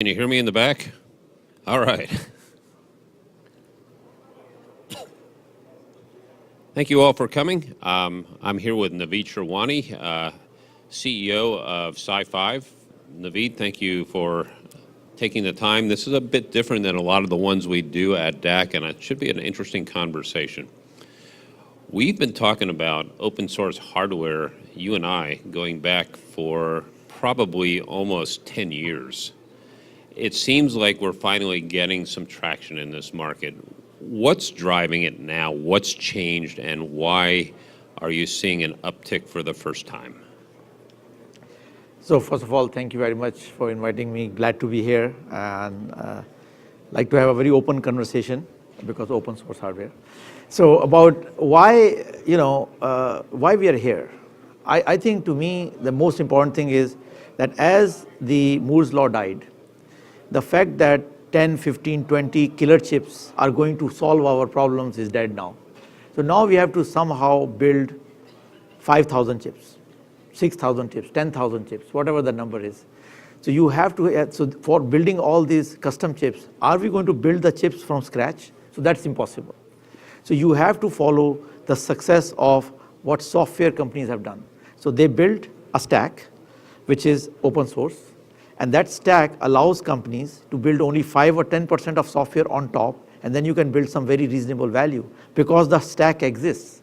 Can you hear me in the back? All right. Thank you all for coming. I'm here with Naveed Sherwani, CEO of Sci5. Naveed, thank you for taking the time. This is a bit different than a lot of the ones we do at DAC, and it should be an interesting conversation. We've been talking about open source hardware, you and I, going back for probably almost 10 years. It seems like we're finally getting some traction in this market. What's driving it now? What's changed, and why are you seeing an uptick for the first time? So first of all, thank you very much for inviting me. Glad to be here, and like to have a very open conversation because open source hardware. So about why, why we are here. I think to me the most important thing is that as the Moore's law died, the fact that 10, 15, 20 killer chips are going to solve our problems is dead now. So now we have to somehow build 5,000 chips, 6,000 chips, 10,000 chips, whatever the number is. So you have to, so for building all these custom chips, are we going to build the chips from scratch? So that's impossible. So you have to follow the success of what software companies have done. So they built a stack, which is open source. And that stack allows companies to build only 5 or 10% of software on top, and then you can build some very reasonable value because the stack exists.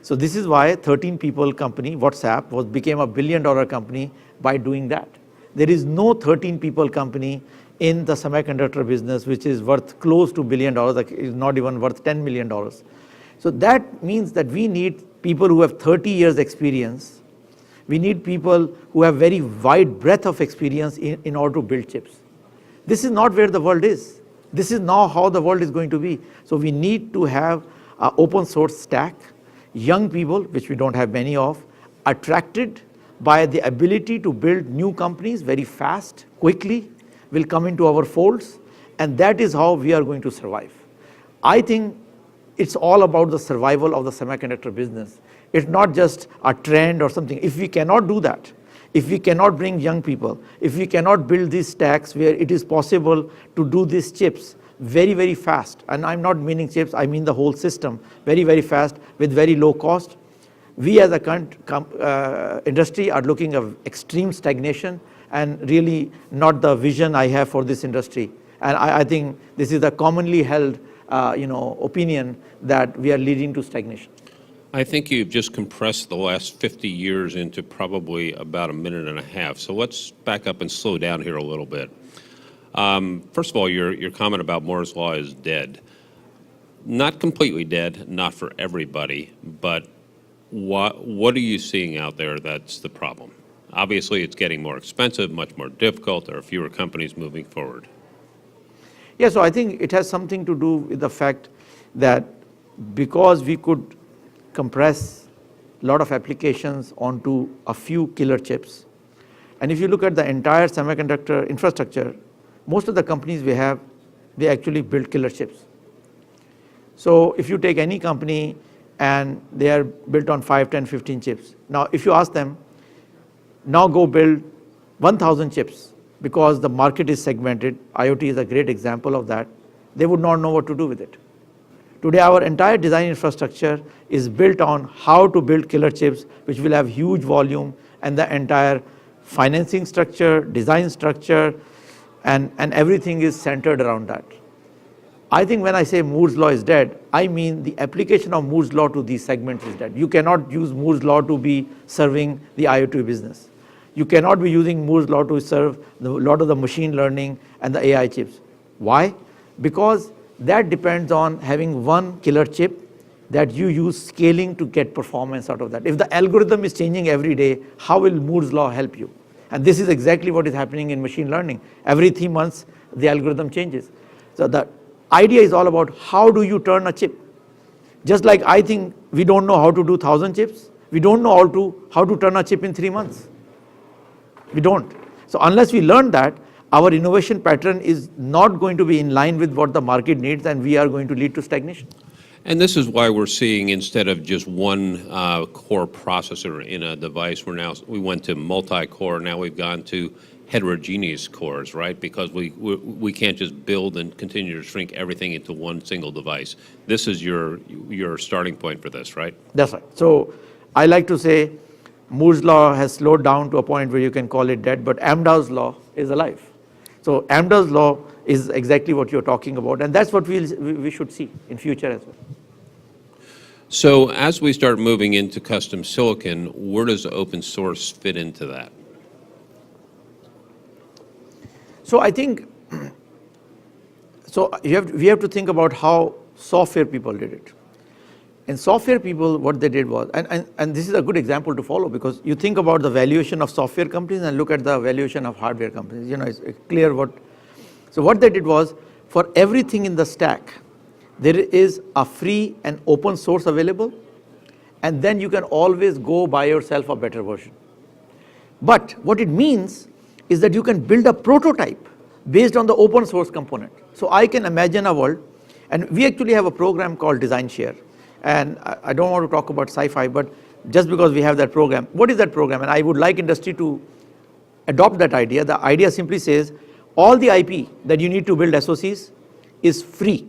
So this is why 13 people company, WhatsApp, became a $1 billion company by doing that. There is no 13 people company in the semiconductor business which is worth close to $1 billion, like is not even worth $10 million. So that means that we need people who have 30 years experience. We need people who have very wide breadth of experience in order to build chips. This is not where the world is. This is now how the world is going to be. So we need to have an open source stack, young people, which we don't have many of, attracted by the ability to build new companies very fast, quickly, will come into our folds, and that is how we are going to survive. I think it's all about the survival of the semiconductor business. It's not just a trend or something. If we cannot do that, if we cannot bring young people, if we cannot build these stacks where it is possible to do these chips very, very fast, and I'm not meaning chips, I mean the whole system, very, very fast with very low cost, we as a industry are looking at extreme stagnation and really not the vision I have for this industry. And I think this is a commonly held opinion that we are leading to stagnation. I think you've just compressed the last 50 years into probably about a minute and a half. So let's back up and slow down here a little bit. First of all, your comment about Moore's law is dead. Not completely dead, not for everybody, but what are you seeing out there that's the problem? Obviously, it's getting more expensive, much more difficult. There are fewer companies moving forward. Yeah, so I think it has something to do with the fact that because we could compress a lot of applications onto a few killer chips. And if you look at the entire semiconductor infrastructure, most of the companies we have, they actually build killer chips. So if you take any company and they are built on 5, 10, 15 chips. Now if you ask them, now go build 1,000 chips because the market is segmented, IoT is a great example of that, they would not know what to do with it. Today, our entire design infrastructure is built on how to build killer chips, which will have huge volume, and the entire financing structure, design structure, and everything is centered around that. I think when I say Moore's law is dead, I mean the application of Moore's law to these segments is dead. You cannot use Moore's law to be serving the IoT business. You cannot be using Moore's law to serve a lot of the machine learning and the AI chips. Why? Because that depends on having one killer chip that you use scaling to get performance out of that. If the algorithm is changing every day, how will Moore's law help you? And this is exactly what is happening in machine learning. Every 3 months, the algorithm changes. So the idea is all about how do you turn a chip. Just like I think we don't know how to do 1,000 chips, we don't know how to turn a chip in 3 months. We don't. So unless we learn that, our innovation pattern is not going to be in line with what the market needs, and we are going to lead to stagnation. And this is why we're seeing, instead of just one core processor in a device, we went to multi-core, now we've gone to heterogeneous cores, right? Because we can't just build and continue to shrink everything into one single device. This is your starting point for this, right? That's right. So I like to say Moore's law has slowed down to a point where you can call it dead, but Amdahl's law is alive. So Amdahl's law is exactly what you're talking about, and that's what we should see in future as well. So as we start moving into custom silicon, where does open source fit into that? So I think, we have to think about how software people did it. And software people, what they did was, and this is a good example to follow, because you think about the valuation of software companies and look at the valuation of hardware companies. It's clear what. So what they did was, for everything in the stack, there is a free and open source available, and then you can always go buy yourself a better version. But what it means is that you can build a prototype based on the open source component. So I can imagine a world, and we actually have a program called Design Share. And I don't want to talk about sci-fi, but just because we have that program, what is that program? And I would like industry to adopt that idea. The idea simply says all the IP that you need to build SoCs is free,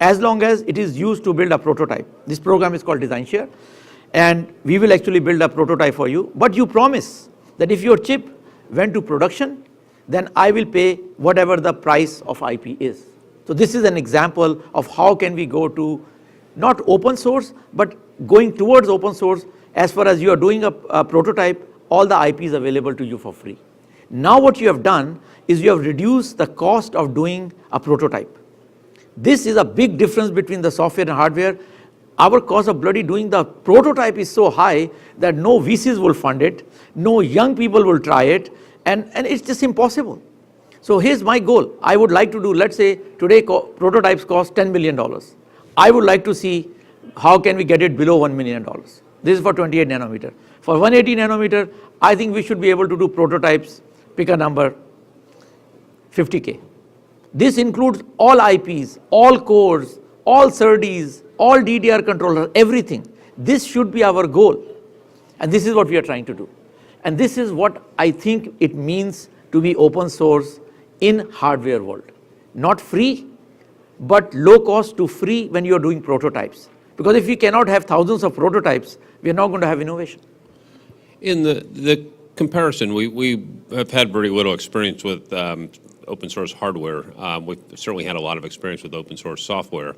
as long as it is used to build a prototype. This program is called Design Share, and we will actually build a prototype for you. But you promise that if your chip went to production, then I will pay whatever the price of IP is. So this is an example of how can we go to not open source, but going towards open source. As far as you are doing a prototype, all the IP is available to you for free. Now what you have done is you have reduced the cost of doing a prototype. This is a big difference between the software and hardware. Our cost of bloody doing the prototype is so high that no VCs will fund it, no young people will try it, and it's just impossible. So here's my goal. I would like to do, let's say today prototypes cost $10 million. I would like to see how can we get it below $1 million. This is for 28 nanometer. For 180 nanometer, I think we should be able to do prototypes, pick a number, 50K. This includes all IPs, all cores, all SerDes, all DDR controllers, everything. This should be our goal. And this is what we are trying to do. And this is what I think it means to be open source in hardware world. Not free, but low cost to free when you are doing prototypes. Because if we cannot have thousands of prototypes, we are not going to have innovation. In the comparison, we have had very little experience with open source hardware. We've certainly had a lot of experience with open source software.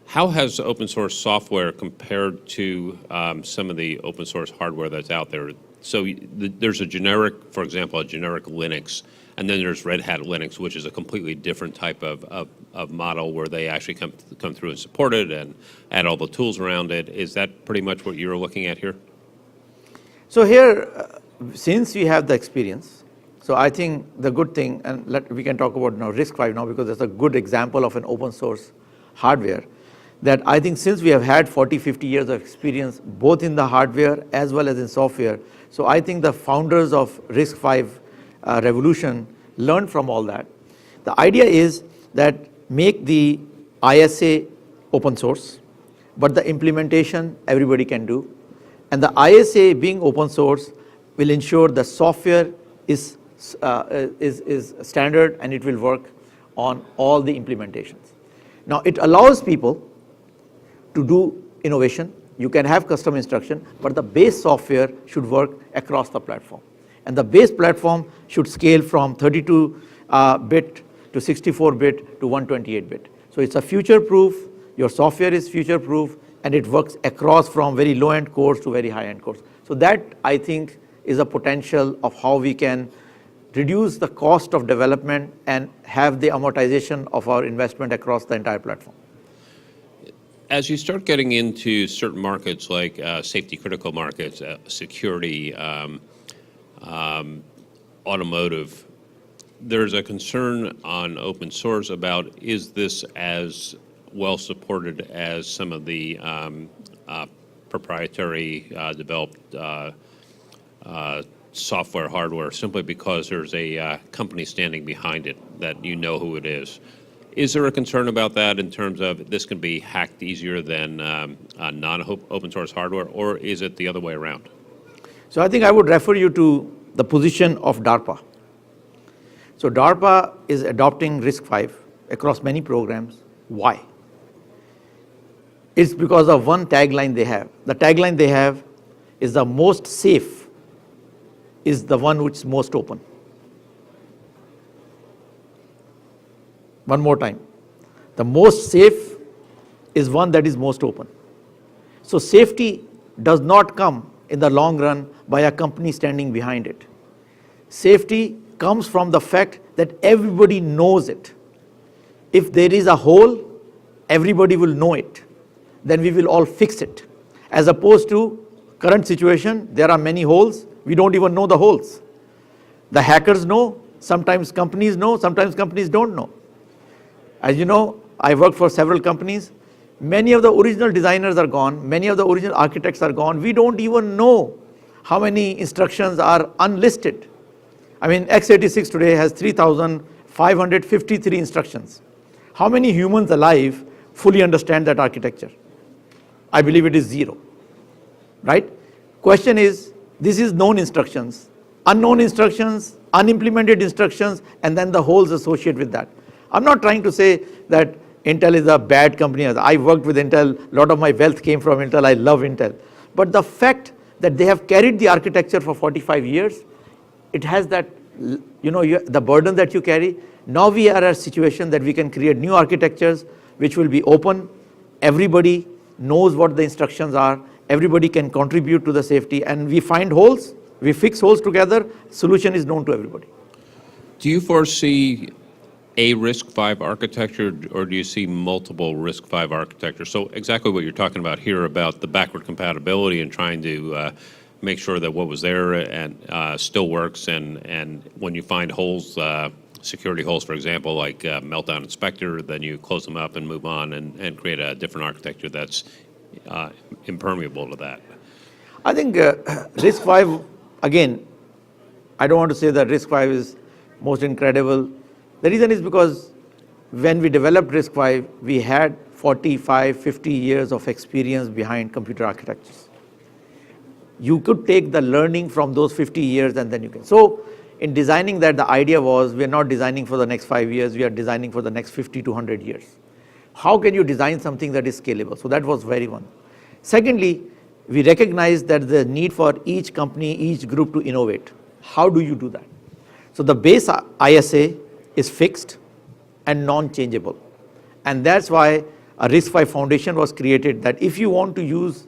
How has open source software compared to some of the open source hardware that's out there? So there's a generic, for example, a generic Linux, and then there's Red Hat Linux, which is a completely different type of model where they actually come through and support it and add all the tools around it. Is that pretty much what you're looking at here? So here, since we have the experience, so I think the good thing, and we can talk about now RISC-V now because that's a good example of an open source hardware, that I think since we have had 40, 50 years of experience both in the hardware as well as in software, so I think the founders of RISC-V revolution learned from all that. The idea is that make the ISA open source, but the implementation everybody can do. And the ISA being open source will ensure the software is standard and it will work on all the implementations. Now it allows people to do innovation. You can have custom instruction, but the base software should work across the platform. And the base platform should scale from 32-bit to 64-bit to 128-bit. So it's a future-proof, your software is future-proof, and it works across from very low-end cores to very high-end cores. So that, I think, is a potential of how we can reduce the cost of development and have the amortization of our investment across the entire platform. As you start getting into certain markets like safety critical markets, security, automotive, there's a concern on open source about is this as well supported as some of the proprietary developed software hardware, simply because there's a company standing behind it that you know who it is. Is there a concern about that in terms of this can be hacked easier than non-open source hardware, or is it the other way around? So I think I would refer you to the position of DARPA. So DARPA is adopting RISC-V across many programs. Why? It's because of one tagline they have. The tagline they have is the most safe is the one which is most open. One more time. The most safe is one that is most open. So safety does not come in the long run by a company standing behind it. Safety comes from the fact that everybody knows it. If there is a hole, everybody will know it. Then we will all fix it. As opposed to current situation, there are many holes, we don't even know the holes. The hackers know, sometimes companies know, sometimes companies don't know. As you know, I work for several companies. Many of the original designers are gone, many of the original architects are gone. We don't even know how many instructions are unlisted. I mean, x86 today has 3,553 instructions. How many humans alive fully understand that architecture? I believe it is 0, right? Question is, this is known instructions, unknown instructions, unimplemented instructions, and then the holes associated with that. I'm not trying to say that Intel is a bad company. I worked with Intel, a lot of my wealth came from Intel, I love Intel. But the fact that they have carried the architecture for 45 years, it has that, the burden that you carry. Now we are at a situation that we can create new architectures which will be open. Everybody knows what the instructions are. Everybody can contribute to the safety, and we find holes, we fix holes together, solution is known to everybody. Do you foresee a RISC-V architecture, or do you see multiple RISC-V architectures? So exactly what you're talking about here about the backward compatibility and trying to make sure that what was there and still works, and when you find holes, security holes, for example, like Meltdown Inspector, then you close them up and move on and create a different architecture that's impermeable to that. I think RISC-V, again, I don't want to say that RISC-V is most incredible. The reason is because when we developed RISC-V, we had 45, 50 years of experience behind computer architectures. You could take the learning from those 50 years and then you can. So in designing that, the idea was we're not designing for the next 5 years, we are designing for the next 50 to 100 years. How can you design something that is scalable? So that was very one. Secondly, we recognized that the need for each company, each group to innovate. How do you do that? So the base ISA is fixed and non-changeable. And that's why a RISC-V foundation was created, that if you want to use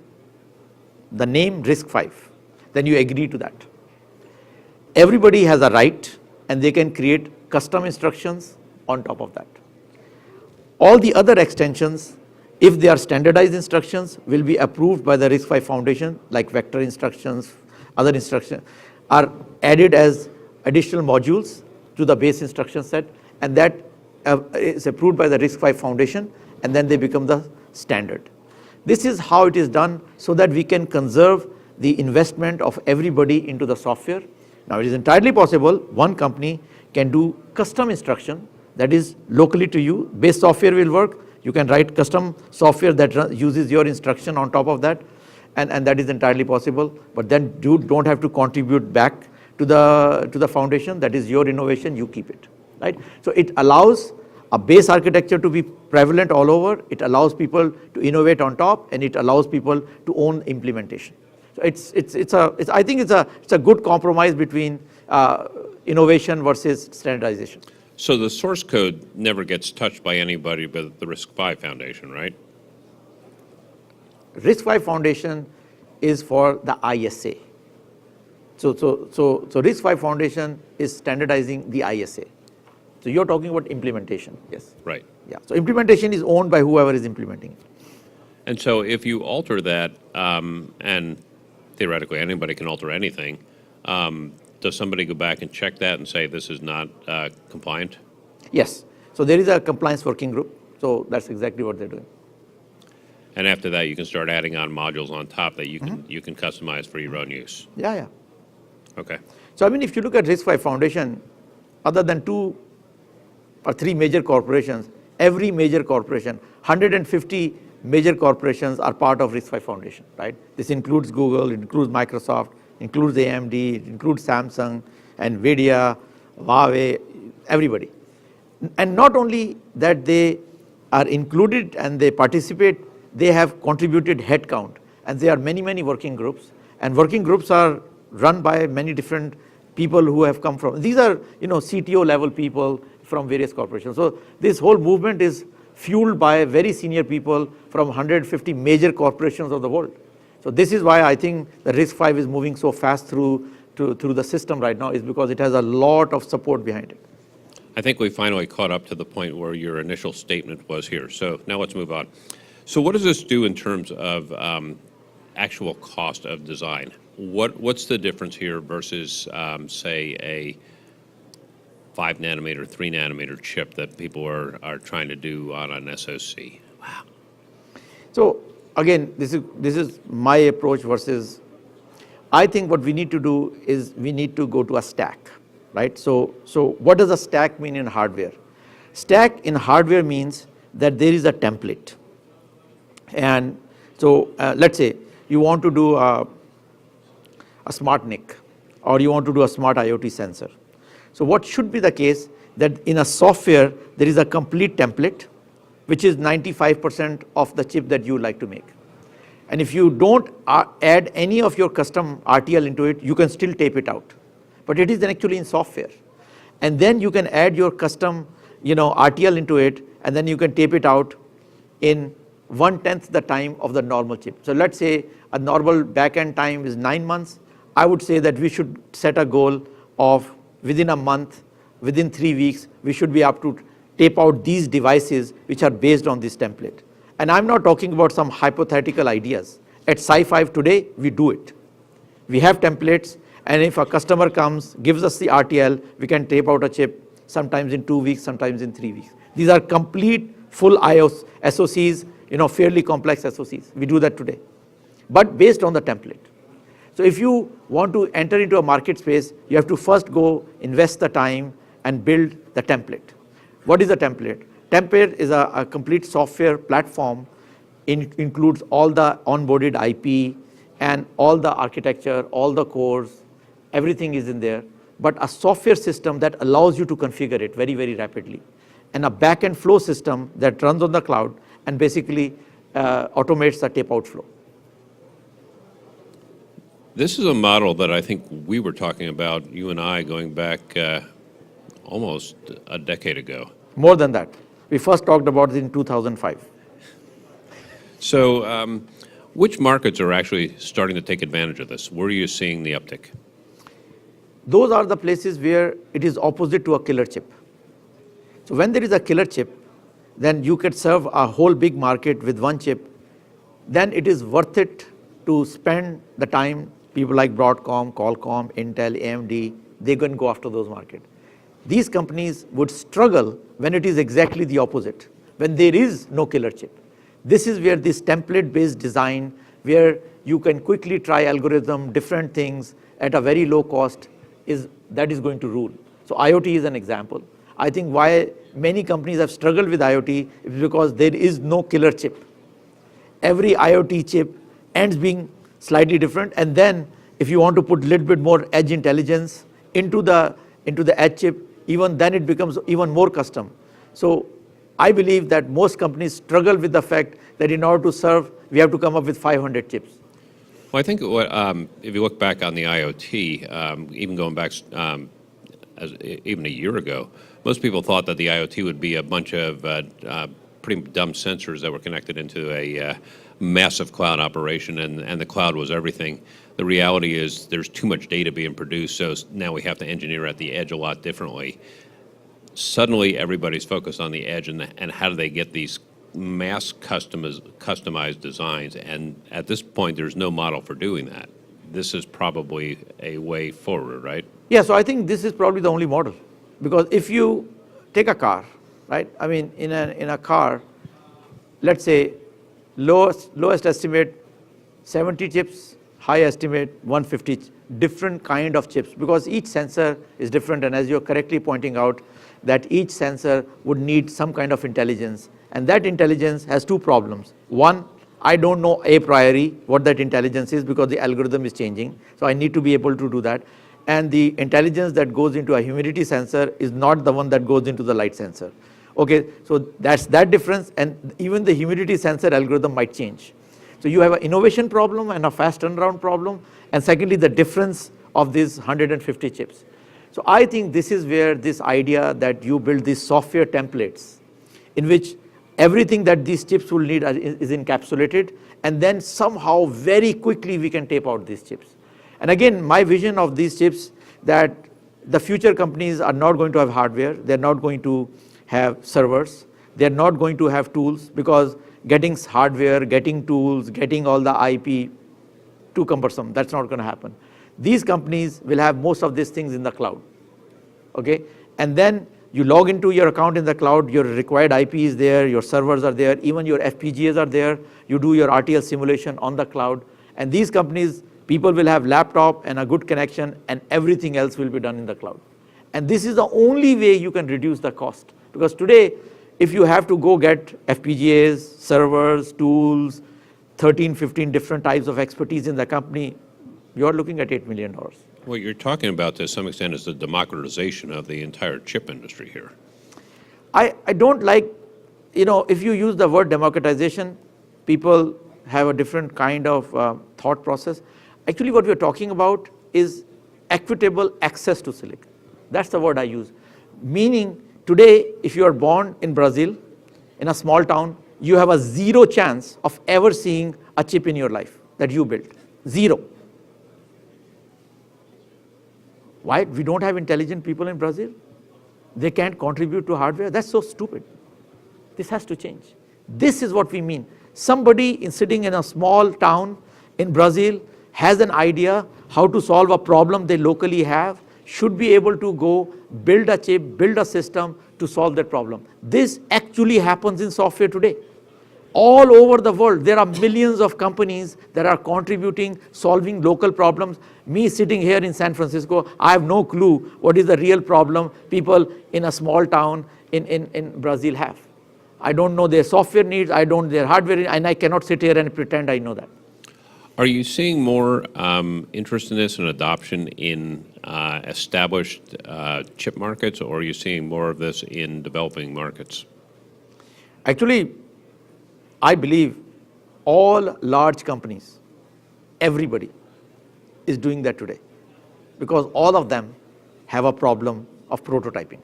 the name RISC-V, then you agree to that. Everybody has a right and they can create custom instructions on top of that. All the other extensions, if they are standardized instructions, will be approved by the RISC-V foundation, like vector instructions, other instructions, are added as additional modules to the base instruction set, and that is approved by the RISC-V foundation, and then they become the standard. This is how it is done so that we can conserve the investment of everybody into the software. Now it is entirely possible one company can do custom instruction that is locally to you. Base software will work. You can write custom software that uses your instruction on top of that, and that is entirely possible. But then you don't have to contribute back to the foundation. That is your innovation, you keep it, right? So it allows a base architecture to be prevalent all over. It allows people to innovate on top, and it allows people to own implementation. So I think it's a good compromise between innovation versus standardization. So the source code never gets touched by anybody but the RISC-V Foundation, right? RISC-V Foundation is for the ISA. So RISC-V Foundation is standardizing the ISA. So you're talking about implementation, yes? Right. Yeah. So implementation is owned by whoever is implementing it. And so if you alter that, and theoretically anybody can alter anything, does somebody go back and check that and say this is not compliant? Yes. So there is a compliance working group. So that's exactly what they're doing. And after that, you can start adding on modules on top that you can customize for your own use. Yeah. Okay. So I mean, if you look at RISC-V Foundation, other than 2 or 3 major corporations, every major corporation, 150 major corporations are part of RISC-V Foundation, right? This includes Google, it includes Microsoft, includes AMD, it includes Samsung, NVIDIA, Huawei, everybody. And not only that they are included and they participate, they have contributed headcount. And there are many, many working groups. And working groups are run by many different people who have come from, these are CTO level people from various corporations. So this whole movement is fueled by very senior people from 150 major corporations of the world. So this is why I think the RISC-V is moving so fast through the system right now, is because it has a lot of support behind it. I think we finally caught up to the point where your initial statement was here. So now let's move on. So what does this do in terms of actual cost of design? What's the difference here versus, say, a 5 nanometer, 3 nanometer chip that people are trying to do on an SoC? Wow. So again, this is my approach versus, I think what we need to do is we need to go to a stack, right? So what does a stack mean in hardware? Stack in hardware means that there is a template. And so let's say you want to do a smart NIC, or you want to do a smart IoT sensor. So what should be the case, that in a software there is a complete template which is 95% of the chip that you like to make. And if you don't add any of your custom RTL into it, you can still tape it out. But it is actually in software. And then you can add your custom RTL into it, and then you can tape it out in 1/10 the time of the normal chip. So let's say a normal back-end time is 9 months. I would say that we should set a goal of within a month, within 3 weeks, we should be up to tape out these devices which are based on this template. And I'm not talking about some hypothetical ideas. At Sci-Fi today, we do it. We have templates, and if a customer comes, gives us the RTL, we can tape out a chip sometimes in 2 weeks, sometimes in 3 weeks. These are complete full IOS SoCs, fairly complex SoCs. We do that today, but based on the template. So if you want to enter into a market space, you have to first go invest the time and build the template. What is a template? Template is a complete software platform. Includes all the onboarded IP and all the architecture, all the cores, everything is in there. But a software system that allows you to configure it very, very rapidly. And a back-end flow system that runs on the cloud and basically automates the tape-out flow. This is a model that I think we were talking about, you and I, going back almost a decade ago. More than that. We first talked about it in 2005. So which markets are actually starting to take advantage of this? Where are you seeing the uptick? Those are the places where it is opposite to a killer chip. So when there is a killer chip, then you can serve a whole big market with one chip. Then it is worth it to spend the time. People like Broadcom, Qualcomm, Intel, AMD, they can go after those markets. These companies would struggle when it is exactly the opposite, when there is no killer chip. This is where this template-based design, where you can quickly try algorithm, different things at a very low cost, that is going to rule. So IoT is an example. I think why many companies have struggled with IoT is because there is no killer chip. Every IoT chip ends being slightly different, and then if you want to put a little bit more edge intelligence into the edge chip, even then it becomes even more custom. So I believe that most companies struggle with the fact that in order to serve, we have to come up with 500 chips. Well, I think if you look back on the IoT, even going back even a year ago, most people thought that the IoT would be a bunch of pretty dumb sensors that were connected into a massive cloud operation, and the cloud was everything. The reality is there's too much data being produced, so now we have to engineer at the edge a lot differently. Suddenly, everybody's focused on the edge and how do they get these mass customized designs, and at this point, there's no model for doing that. This is probably a way forward, right? Yeah, so I think this is probably the only model. Because if you take a car, right? I mean, in a car, let's say lowest estimate 70 chips, high estimate 150, different kind of chips, because each sensor is different, and as you're correctly pointing out, that each sensor would need some kind of intelligence, and that intelligence has two problems. One, I don't know a priori what that intelligence is because the algorithm is changing, so I need to be able to do that. and the intelligence that goes into a humidity sensor is not the one that goes into the light sensor. Okay, so that's that difference, and even the humidity sensor algorithm might change. So you have an innovation problem and a fast turnaround problem, and secondly, the difference of these 150 chips. So I think this is where this idea that you build these software templates in which everything that these chips will need is encapsulated, and then somehow very quickly we can tape out these chips. And again, my vision of these chips, that the future companies are not going to have hardware, they're not going to have servers, they're not going to have tools, because getting hardware, getting tools, getting all the IP, too cumbersome, that's not going to happen. These companies will have most of these things in the cloud, okay? And then you log into your account in the cloud, your required IP is there, your servers are there, even your FPGAs are there, you do your RTL simulation on the cloud, and these companies, people will have laptop and a good connection, and everything else will be done in the cloud. And this is the only way you can reduce the cost, because today, if you have to go get FPGAs, servers, tools, 13, 15 different types of expertise in the company, you're looking at $8 million. What you're talking about to some extent is the democratization of the entire chip industry here. I don't like, if you use the word democratization, people have a different kind of thought process. Actually, what we're talking about is equitable access to silicon. That's the word I use. Meaning, today, if you are born in Brazil, in a small town, you have a zero chance of ever seeing a chip in your life that you built. Zero. Why? We don't have intelligent people in Brazil. They can't contribute to hardware. That's so stupid. This has to change. This is what we mean. Somebody sitting in a small town in Brazil has an idea how to solve a problem they locally have, should be able to go build a chip, build a system to solve that problem. This actually happens in software today. All over the world, there are millions of companies that are contributing, solving local problems. Me sitting here in San Francisco, I have no clue what is the real problem people in a small town in Brazil have. I don't know their software needs, I don't their hardware needs, and I cannot sit here and pretend I know that. Are you seeing more interest in this and adoption in established chip markets, or are you seeing more of this in developing markets? Actually, I believe all large companies, everybody is doing that today, because all of them have a problem of prototyping.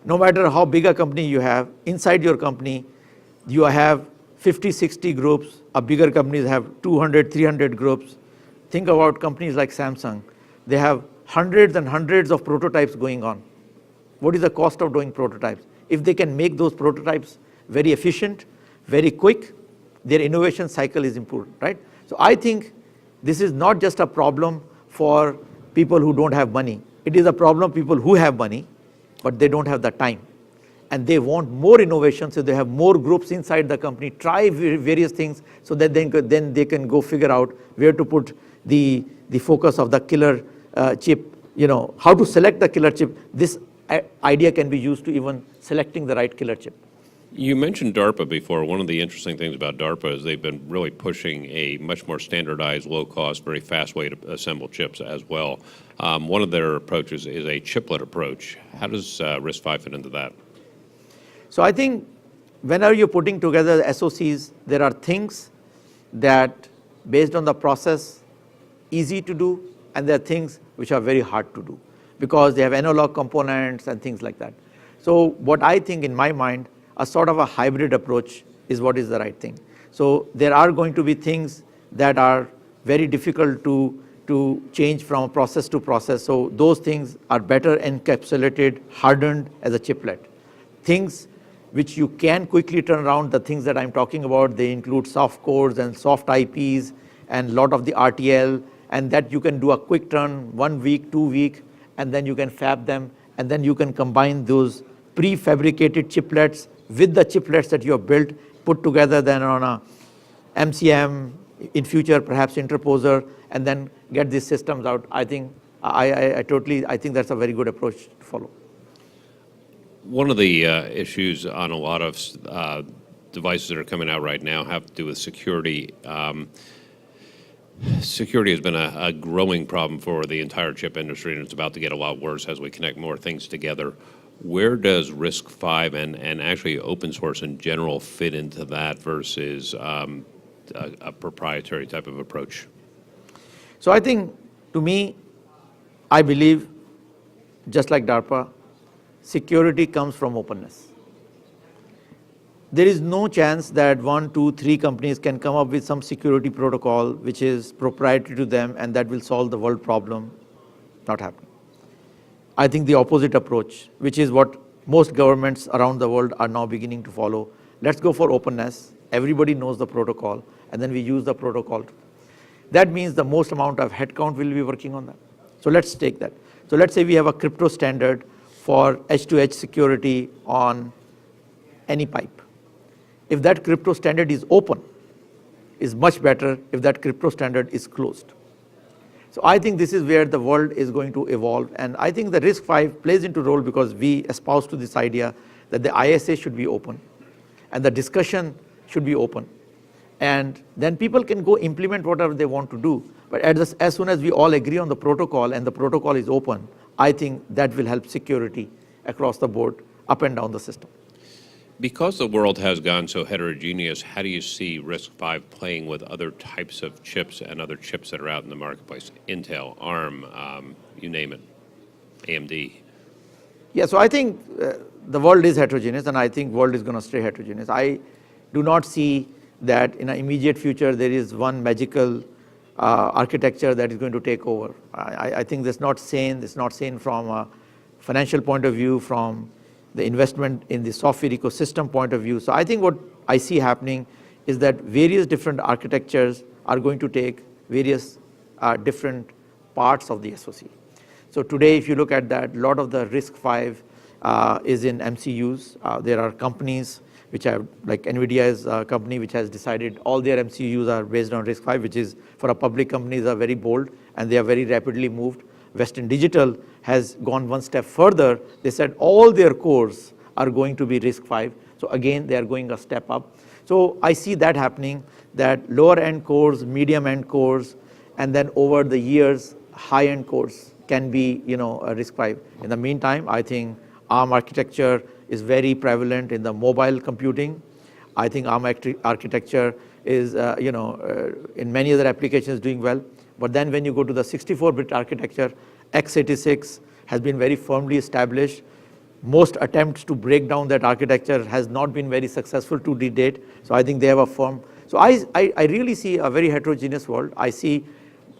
No matter how big a company you have, inside your company, you have 50, 60 groups. A bigger companies have 200, 300 groups. Think about companies like Samsung. They have hundreds and hundreds of prototypes going on. What is the cost of doing prototypes? If they can make those prototypes very efficient, very quick, their innovation cycle is improved, right? So I think this is not just a problem for people who don't have money. It is a problem people who have money, but they don't have the time. And they want more innovation, so they have more groups inside the company, try various things, so that then they can go figure out where to put the focus of the killer chip, how to select the killer chip. This idea can be used to even selecting the right killer chip. You mentioned DARPA before. One of the interesting things about DARPA is they've been really pushing a much more standardized, low-cost, very fast way to assemble chips as well. One of their approaches is a chiplet approach. How does RISC-V fit into that? So I think whenever you're putting together the SoCs, there are things that, based on the process, easy to do, and there are things which are very hard to do, because they have analog components and things like that. So what I think in my mind, a sort of a hybrid approach is what is the right thing. So there are going to be things that are very difficult to change from process to process. So those things are better encapsulated, hardened as a chiplet. Things which you can quickly turn around, the things that I'm talking about, they include soft codes and soft IPs and a lot of the RTL, and that you can do a quick turn, 1 week, 2 week, and then you can fab them, and then you can combine those prefabricated chiplets with the chiplets that you have built, put together then on a MCM, in future perhaps interposer, and then get these systems out. I think I think that's a very good approach to follow. One of the issues on a lot of devices that are coming out right now have to do with security. Security has been a growing problem for the entire chip industry, and it's about to get a lot worse as we connect more things together. Where does RISC-V and actually open source in general fit into that versus a proprietary type of approach? So I think, to me, I believe, just like DARPA, security comes from openness. There is no chance that 1, 2, 3 companies can come up with some security protocol which is proprietary to them and that will solve the world problem. Not happening. I think the opposite approach, which is what most governments around the world are now beginning to follow. Let's go for openness. Everybody knows the protocol, and then we use the protocol. That means the most amount of headcount will be working on that. So let's take that. So let's say we have a crypto standard for edge-to-edge security on any pipe. If that crypto standard is open, is much better if that crypto standard is closed. So I think this is where the world is going to evolve, and I think the RISC-V plays into role because we espouse to this idea that the ISA should be open and the discussion should be open, and then people can go implement whatever they want to do. But as soon as we all agree on the protocol and the protocol is open, I think that will help security across the board, up and down the system. Because the world has gone so heterogeneous, how do you see RISC-V playing with other types of chips and other chips that are out in the marketplace? Intel, ARM, you name it, AMD. Yeah, so I think the world is heterogeneous, and I think world is going to stay heterogeneous. I do not see that in an immediate future there is one magical architecture that is going to take over. I think that's not sane. It's not sane from a financial point of view, from the investment in the software ecosystem point of view. So I think what I see happening is that various different architectures are going to take various different parts of the SoC. So today, if you look at that, a lot of the RISC-V is in MCUs. There are companies which have, like NVIDIA is a company which has decided all their MCUs are based on RISC-V, which is for a public companies are very bold, and they are very rapidly moved. Western Digital has gone one step further. They said all their cores are going to be RISC-V. So again, they are going a step up. So I see that happening, that lower end cores, medium end cores, and then over the years, high end cores can be, a RISC-V. In the meantime, I think ARM architecture is very prevalent in the mobile computing. I think ARM architecture is, in many other applications doing well. But then when you go to the 64-bit architecture, x86 has been very firmly established. Most attempts to break down that architecture has not been very successful to the date. So I think they have a firm. So I really see a very heterogeneous world. I see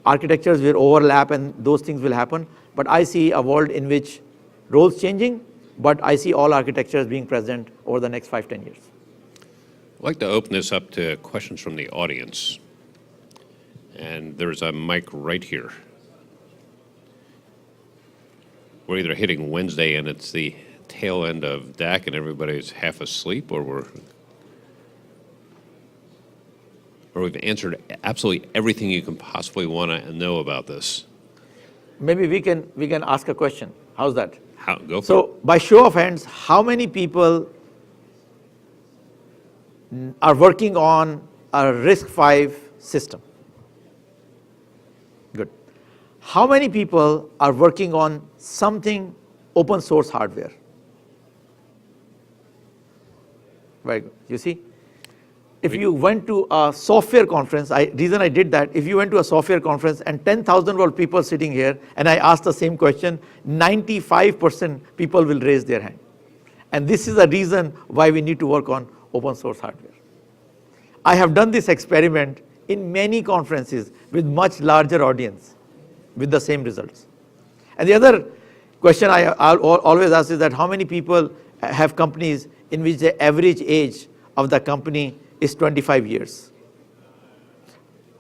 architectures will overlap and those things will happen. But I see a world in which roles changing, but I see all architectures being present over the next 5-10 years. I'd like to open this up to questions from the audience. And there's a mic right here. We're either hitting Wednesday and it's the tail end of DAC and everybody's half asleep, or we've answered absolutely everything you can possibly want to know about this. Maybe we can ask a question. How's that? Go for it. So by show of hands, how many people are working on a RISC-V system? Good. How many people are working on something open source hardware? Very good. You see? If you went to a software conference, reason I did that, if you went to a software conference and 10,000 were people sitting here and I asked the same question, 95% people will raise their hand. And this is the reason why we need to work on open source hardware. I have done this experiment in many conferences with much larger audience with the same results. And the other question I'll always ask is that how many people have companies in which the average age of the company is 25 years?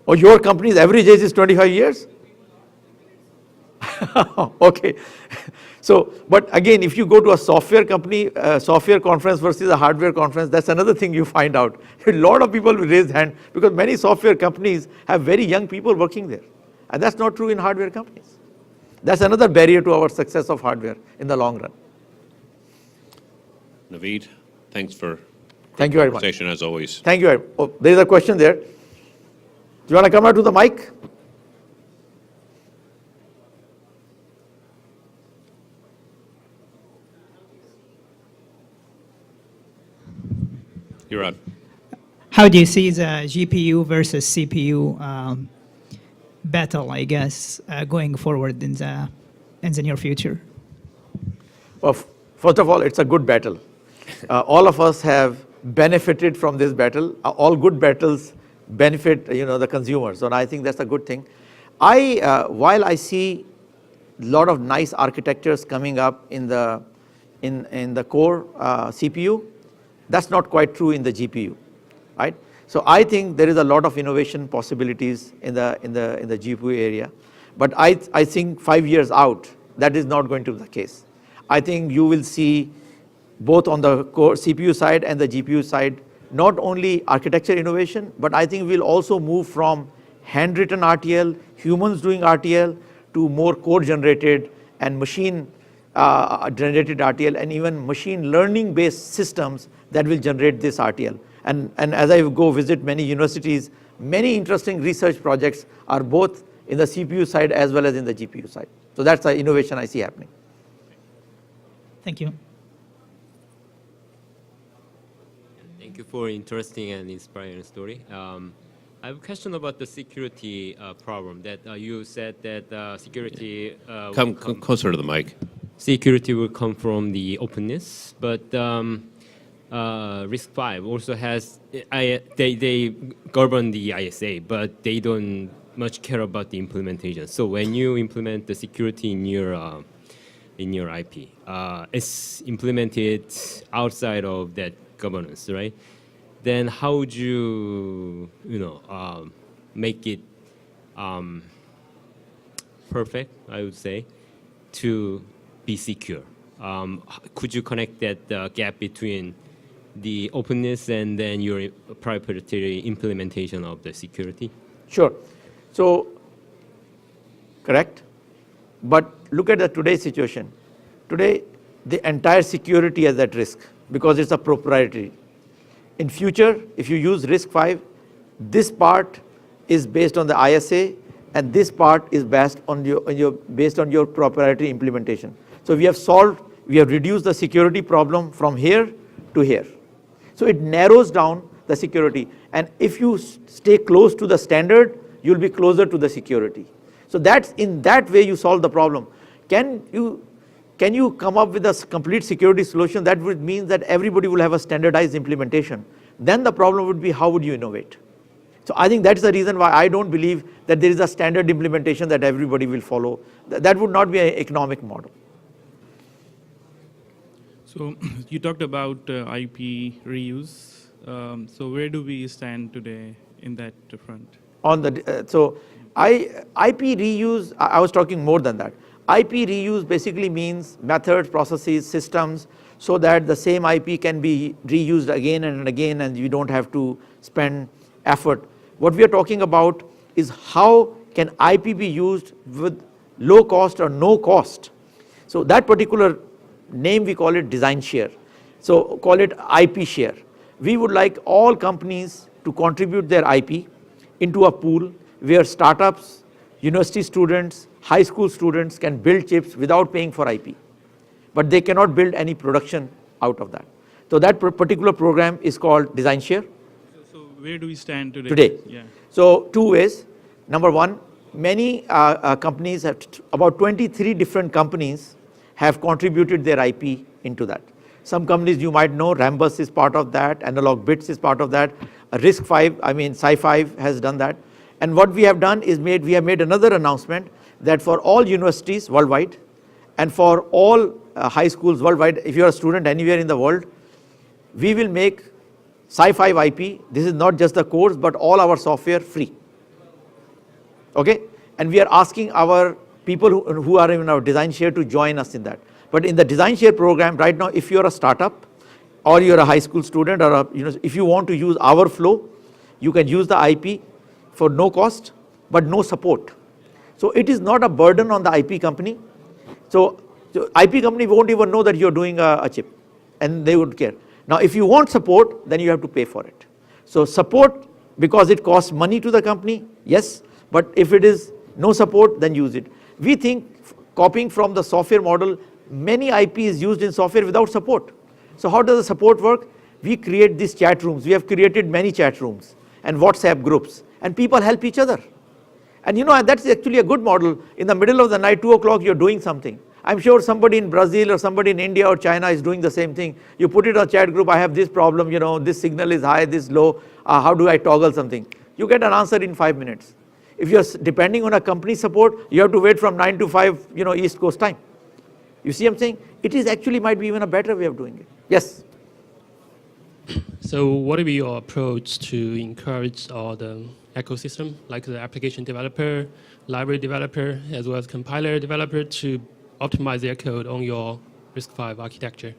Or your company's average age is 25 years? Okay. So, but again, if you go to a software company, software conference versus a hardware conference, that's another thing you find out. A lot of people will raise hand because many software companies have very young people working there. And that's not true in hardware companies. That's another barrier to our success of hardware in the long run. Naveed, thanks for Thank you very much. conversation as always. Thank you. Oh, there's a question there. Do you want to come out to the mic? You're on. How do you see the GPU versus CPU battle, I guess, going forward in the near future? Well, first of all, it's a good battle. All of us have benefited from this battle. All good battles benefit, the consumers, and I think that's a good thing. While I see a lot of nice architectures coming up in the core CPU, that's not quite true in the GPU, right? So I think there is a lot of innovation possibilities in the GPU area, but I think 5 years out, that is not going to be the case. I think you will see both on the core CPU side and the GPU side, not only architecture innovation, but I think we'll also move from handwritten RTL, humans doing RTL, to more code generated and machine generated RTL, and even machine learning based systems that will generate this RTL. And as I go visit many universities, many interesting research projects are both in the CPU side as well as in the GPU side. So that's the innovation I see happening. Thank you. Thank you for interesting and inspiring story. I have a question about the security problem that you said that security Come closer to the mic. security will come from the openness, but RISC-V also has they govern the ISA, but they don't much care about the implementation. So when you implement the security in your IP, it's implemented outside of that governance, right? Then how would you make it perfect, I would say, to be secure? Could you connect that gap between the openness and then your proprietary implementation of the security? Sure. So, correct. But look at the today's situation. Today, the entire security is at risk because it's a proprietary. In future, if you use RISC-V, this part is based on the ISA, and this part is based on your proprietary implementation. So we have reduced the security problem from here to here. So it narrows down the security, and if you stay close to the standard, you'll be closer to the security. So that's in that way you solve the problem. Can you come up with a complete security solution? That would mean that everybody will have a standardized implementation. Then the problem would be, how would you innovate? So I think that's the reason why I don't believe that there is a standard implementation that everybody will follow. That would not be an economic model. So you talked about IP reuse. So where do we stand today in that front? On the IP reuse, I was talking more than that. IP reuse basically means methods, processes, systems, so that the same IP can be reused again and again, and you don't have to spend effort. What we are talking about is how can IP be used with low cost or no cost. So that particular name, we call it design share. So call it IP share. We would like all companies to contribute their IP into a pool where startups, university students, high school students can build chips without paying for IP, but they cannot build any production out of that. So that particular program is called design share. So where do we stand today? Today. Yeah. So two ways. Number one, many companies have, about 23 different companies have contributed their IP into that. Some companies you might know, Rambus is part of that, Analog Bits is part of that, RISC-V, Sci-5 has done that. And what we have done is we have made another announcement that for all universities worldwide and for all high schools worldwide, if you are a student anywhere in the world, we will make Sci-5 IP. This is not just the course, but all our software free. Okay? And we are asking our people who are in our design share to join us in that. But in the design share program right now, if you're a startup or you're a high school student, or if you want to use our flow, you can use the IP for no cost but no support. So it is not a burden on the IP company. So IP company won't even know that you're doing a chip, and they would care. Now if you want support, then you have to pay for it. So support, because it costs money to the company, yes, but if it is no support, then use it. We think, copying from the software model, many IP is used in software without support. So how does the support work? we create these chat rooms. We have created many chat rooms and WhatsApp groups, and people help each other. And that's actually a good model. In the middle of the night, 2 o'clock, you're doing something. I'm sure somebody in Brazil or somebody in India or China is doing the same thing. You put it on a chat group, I have this problem, this signal is high, this low, how do I toggle something? You get an answer in 5 minutes. If you're depending on a company support, you have to wait from 9 to 5, East Coast time. You see what I'm saying? It is actually might be even a better way of doing it. Yes? So what would be your approach to encourage all the ecosystem, like the application developer, library developer, as well as compiler developer to optimize their code on your RISC-V architecture?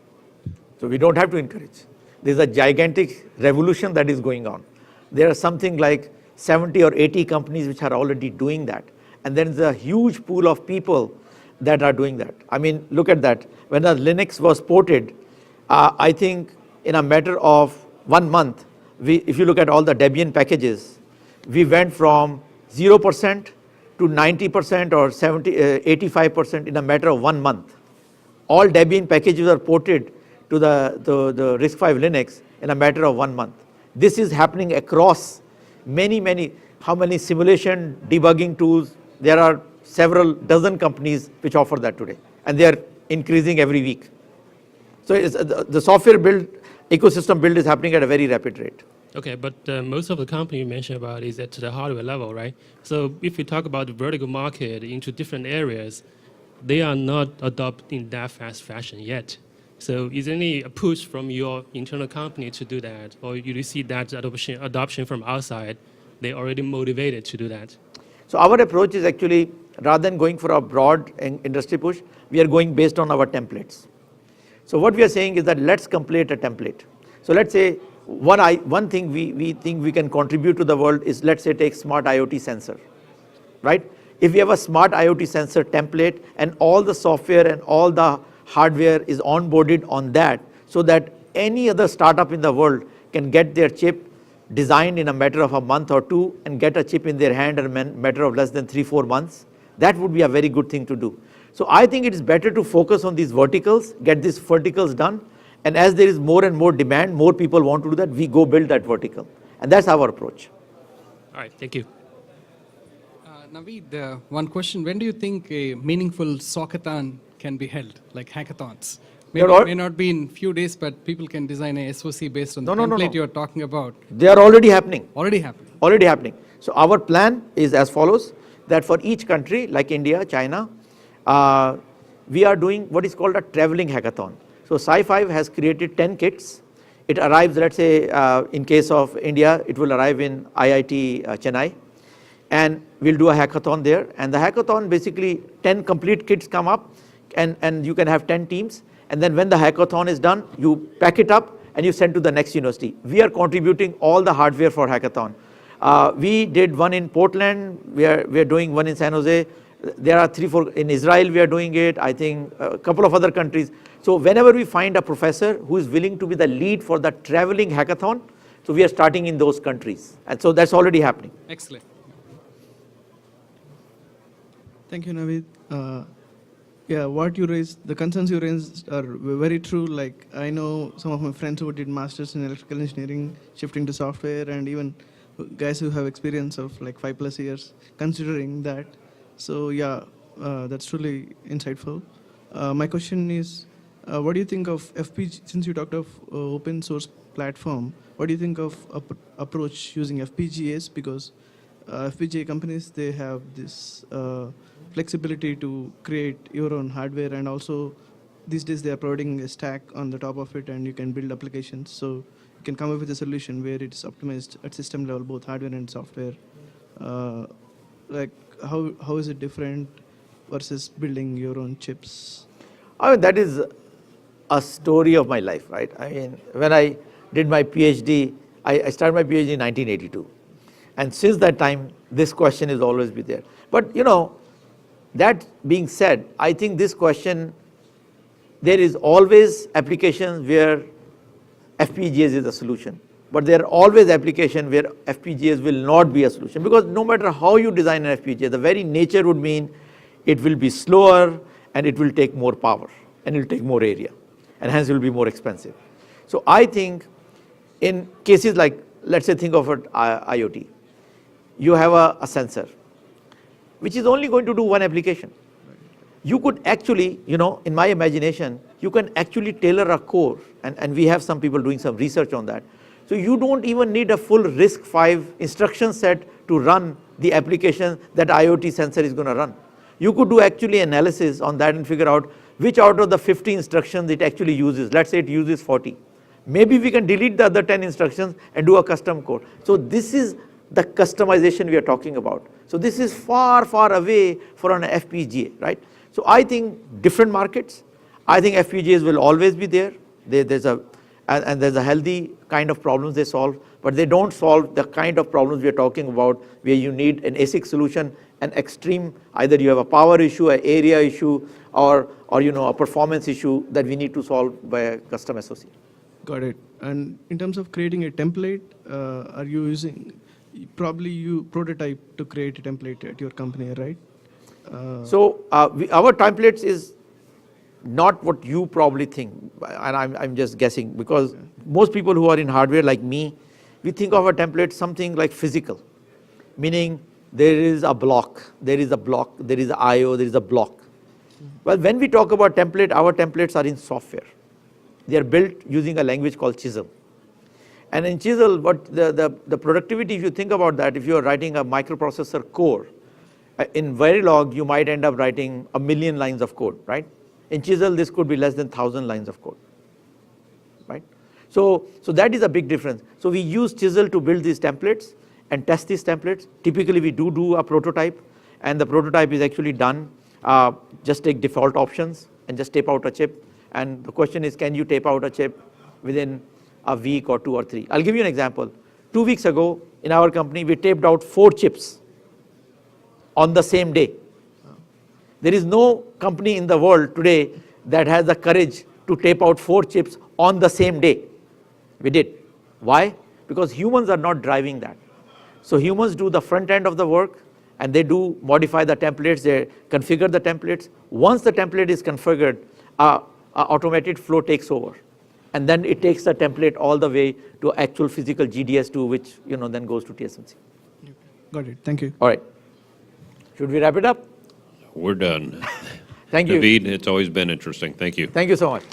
So we don't have to encourage. There's a gigantic revolution that is going on. There are something like 70 or 80 companies which are already doing that. And then there's a huge pool of people that are doing that. I mean, look at that. When the Linux was ported, I think in a matter of 1 month, if you look at all the Debian packages, we went from 0% to 90% or 85% in a matter of 1 month. All Debian packages are ported to the RISC-V Linux in a matter of 1 month. This is happening across many, how many simulation debugging tools? There are several dozen companies which offer that today, and they are increasing every week. So the software build, ecosystem build is happening at a very rapid rate. Okay, but most of the company you mentioned about is at the hardware level, right? So if you talk about the vertical market into different areas, they are not adopting that fast fashion yet. So is there any push from your internal company to do that? Or you see that adoption from outside, they're already motivated to do that? So our approach is actually, rather than going for a broad industry push, we are going based on our templates. So what we are saying is that let's complete a template. So let's say one thing we think we can contribute to the world is, let's say, take smart IoT sensor, right? If we have a smart IoT sensor template and all the software and all the hardware is onboarded on that, so that any other startup in the world can get their chip designed in a matter of a month or two and get a chip in their hand in a matter of less than 3-4 months, that would be a very good thing to do. So I think it is better to focus on these verticals, get these verticals done, and as there is more and more demand, more people want to do that, we go build that vertical. And that's our approach. All right, thank you. Naveed, one question. When do you think a meaningful Sockathon can be held, like hackathons? May not be in few days, but people can design a SOC based on the template you're talking about. They are already happening. Already happening. Already happening. So our plan is as follows, that for each country, like India, China, we are doing what is called a traveling hackathon. So Sci-Fi has created 10 kits. It arrives, let's say, in case of India, it will arrive in IIT Chennai. And we'll do a hackathon there. And the hackathon, basically 10 complete kits come up, and you can have 10 teams. And then when the hackathon is done, you pack it up and you send to the next university. We are contributing all the hardware for hackathon. We did one in Portland. We are doing one in San Jose. There are 3-4 in Israel. We are doing it. I think a couple of other countries. So whenever we find a professor who is willing to be the lead for the traveling hackathon, so we are starting in those countries. And so that's already happening. Excellent. Thank you, Naveed. Yeah, what you raised, the concerns you raised are very true. Like, I know some of my friends who did masters in electrical engineering, shifting to software, and even guys who have experience of like 5+ years considering that. So yeah, that's truly insightful. My question is, what do you think of FPGA, since you talked of open source platform, what do you think of approach using FPGAs? Because FPGA companies, they have this flexibility to create your own hardware, and also these days they are providing a stack on the top of it and you can build applications. So you can come up with a solution where it's optimized at system level, both hardware and software. Like how is it different versus building your own chips? I mean, that is a story of my life, right? I mean, when I did my PhD, I started my PhD in 1982. And since that time, this question has always been there. But that being said, I think this question, there is always applications where FPGAs is a solution. But there are always applications where FPGAs will not be a solution. Because no matter how you design an FPGA, the very nature would mean it will be slower and it will take more power and it will take more area. And hence it will be more expensive. So I think in cases like, let's say, think of it IoT. You have a sensor, which is only going to do one application. You could actually, in my imagination, you can actually tailor a core, and we have some people doing some research on that. So you don't even need a full RISC-V instruction set to run the application that IoT sensor is going to run. You could do actually analysis on that and figure out which out of the 50 instructions it actually uses. Let's say it uses 40. Maybe we can delete the other 10 instructions and do a custom code. So this is the customization we are talking about. So this is far, far away for an FPGA, right? So I think different markets. I think FPGAs will always be there. There's a healthy kind of problems they solve, but they don't solve the kind of problems we are talking about where you need an ASIC solution, an extreme, either you have a power issue, an area issue, or a performance issue that we need to solve by a custom SoC. Got it. And in terms of creating a template, are you using, probably you prototype to create a template at your company, right? So our templates is not what you probably think, and I'm just guessing, because most people who are in hardware like me, we think of a template something like physical, meaning there is a block, there is a IO, there is a block. Well, when we talk about template, our templates are in software. They are built using a language called Chisel. And in Chisel, what the productivity, if you think about that, if you are writing a microprocessor core, in Verilog, you might end up writing 1 million lines of code, right? In Chisel, this could be less than 1,000 lines of code, right? So that is a big difference. So we use Chisel to build these templates and test these templates. Typically, we do a prototype, and the prototype is actually done. Just take default options and just tape out a chip. And the question is, can you tape out a chip within a week or 2 or 3? I'll give you an example. 2 weeks ago, in our company, we taped out 4 chips on the same day. There is no company in the world today that has the courage to tape out 4 chips on the same day. We did. Why? Because humans are not driving that. So humans do the front end of the work, and they do modify the templates, they configure the templates. Once the template is configured, automated flow takes over. And then it takes the template all the way to actual physical GDS2, which then goes to TSMC. Got it. Thank you. All right. Should we wrap it up? We're done. Thank you. Naveed, it's always been interesting. Thank you. Thank you so much.